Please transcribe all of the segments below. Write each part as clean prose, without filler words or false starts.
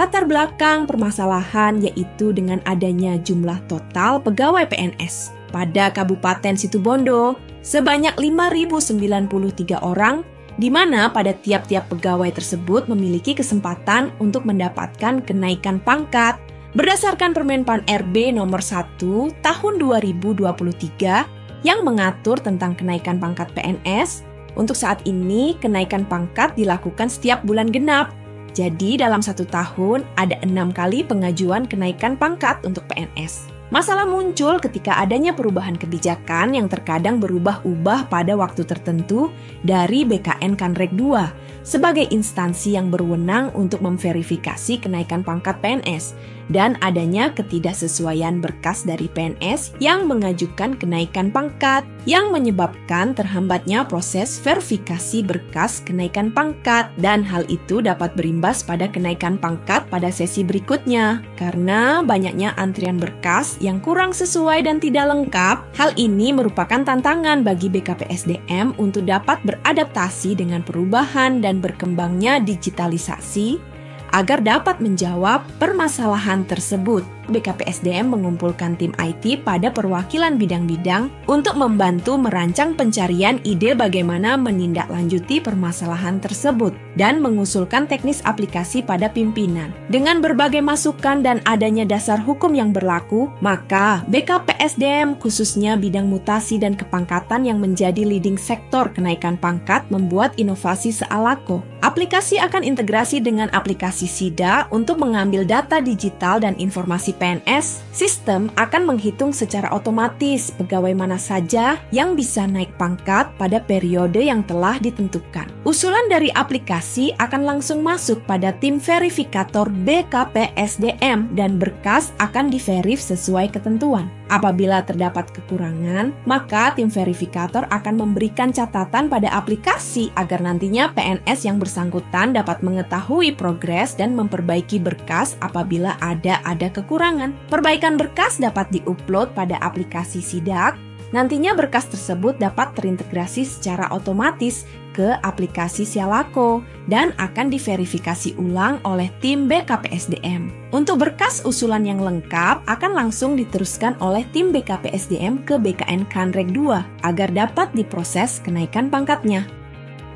Latar belakang permasalahan yaitu dengan adanya jumlah total pegawai PNS pada Kabupaten Situbondo sebanyak 5.093 orang, di mana pada tiap-tiap pegawai tersebut memiliki kesempatan untuk mendapatkan kenaikan pangkat berdasarkan Permenpan RB nomor 1 tahun 2023 yang mengatur tentang kenaikan pangkat PNS. Untuk saat ini, kenaikan pangkat dilakukan setiap bulan genap. Jadi dalam 1 tahun ada 6 kali pengajuan kenaikan pangkat untuk PNS. Masalah muncul ketika adanya perubahan kebijakan yang terkadang berubah-ubah pada waktu tertentu dari BKN Kanrek 2 sebagai instansi yang berwenang untuk memverifikasi kenaikan pangkat PNS dan adanya ketidaksesuaian berkas dari PNS yang mengajukan kenaikan pangkat yang menyebabkan terhambatnya proses verifikasi berkas kenaikan pangkat dan hal itu dapat berimbas pada kenaikan pangkat pada sesi berikutnya. Karena banyaknya antrian berkas yang kurang sesuai dan tidak lengkap, hal ini merupakan tantangan bagi BKPSDM untuk dapat beradaptasi dengan perubahan dan berkembangnya digitalisasi agar dapat menjawab permasalahan tersebut. BKPSDM mengumpulkan tim IT pada perwakilan bidang-bidang untuk membantu merancang pencarian ide bagaimana menindaklanjuti permasalahan tersebut dan mengusulkan teknis aplikasi pada pimpinan. Dengan berbagai masukan dan adanya dasar hukum yang berlaku, maka BKPSDM khususnya bidang mutasi dan kepangkatan yang menjadi leading sektor kenaikan pangkat membuat inovasi Sealako. Aplikasi akan integrasi dengan aplikasi SIDA untuk mengambil data digital dan informasi PNS. Sistem akan menghitung secara otomatis pegawai mana saja yang bisa naik pangkat pada periode yang telah ditentukan. Usulan dari aplikasi akan langsung masuk pada tim verifikator BKPSDM dan berkas akan diverif sesuai ketentuan. Apabila terdapat kekurangan, maka tim verifikator akan memberikan catatan pada aplikasi agar nantinya PNS yang bersangkutan dapat mengetahui progres dan memperbaiki berkas apabila ada kekurangan. Perbaikan berkas dapat diupload pada aplikasi SIDAK. Nantinya berkas tersebut dapat terintegrasi secara otomatis ke aplikasi Sealako dan akan diverifikasi ulang oleh tim BKPSDM. Untuk berkas usulan yang lengkap akan langsung diteruskan oleh tim BKPSDM ke BKN Kanrek 2 agar dapat diproses kenaikan pangkatnya.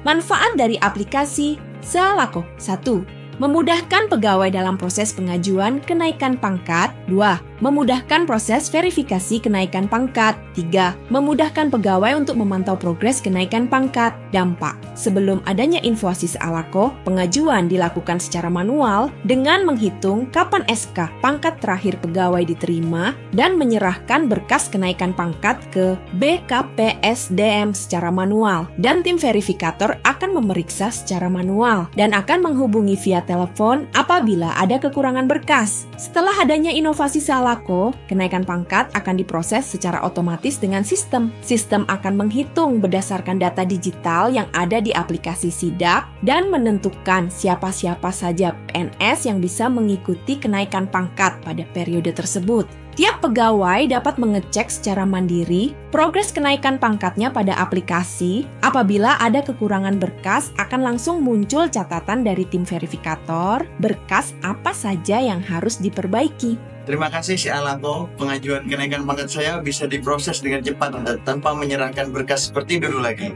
Manfaat dari aplikasi Sealako: 1. Memudahkan pegawai dalam proses pengajuan kenaikan pangkat. 2. Memudahkan proses verifikasi kenaikan pangkat. 3. Memudahkan pegawai untuk memantau progres kenaikan pangkat. Dampak: sebelum adanya infoasi Sealako, pengajuan dilakukan secara manual dengan menghitung kapan SK pangkat terakhir pegawai diterima dan menyerahkan berkas kenaikan pangkat ke BKPSDM secara manual, dan tim verifikator akan memeriksa secara manual dan akan menghubungi via telepon apabila ada kekurangan berkas. Setelah adanya inovasi Sealako, kenaikan pangkat akan diproses secara otomatis dengan sistem. Sistem akan menghitung berdasarkan data digital yang ada di aplikasi SIDAK dan menentukan siapa-siapa saja PNS yang bisa mengikuti kenaikan pangkat pada periode tersebut. Tiap pegawai dapat mengecek secara mandiri progres kenaikan pangkatnya pada aplikasi. Apabila ada kekurangan berkas, akan langsung muncul catatan dari tim verifikator berkas apa saja yang harus diperbaiki. Terima kasih Sealako, pengajuan kenaikan pangkat saya bisa diproses dengan cepat tanpa menyerahkan berkas seperti dulu lagi.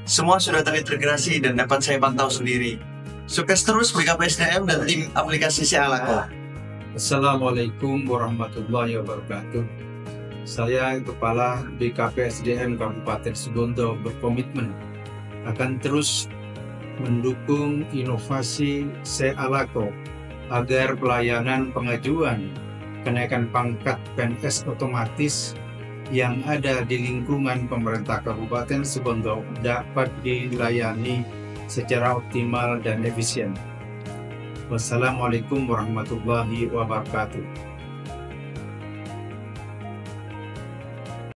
Semua sudah terintegrasi dan dapat saya pantau sendiri. Sukses terus BKPSDM dan tim aplikasi Sealako. Assalamualaikum warahmatullahi wabarakatuh. Saya Kepala BKPSDM Kabupaten Situbondo berkomitmen akan terus mendukung inovasi Sealako agar pelayanan pengajuan kenaikan pangkat PNS otomatis yang ada di lingkungan pemerintah Kabupaten Situbondo dapat dilayani secara optimal dan efisien. Wassalamualaikum warahmatullahi wabarakatuh.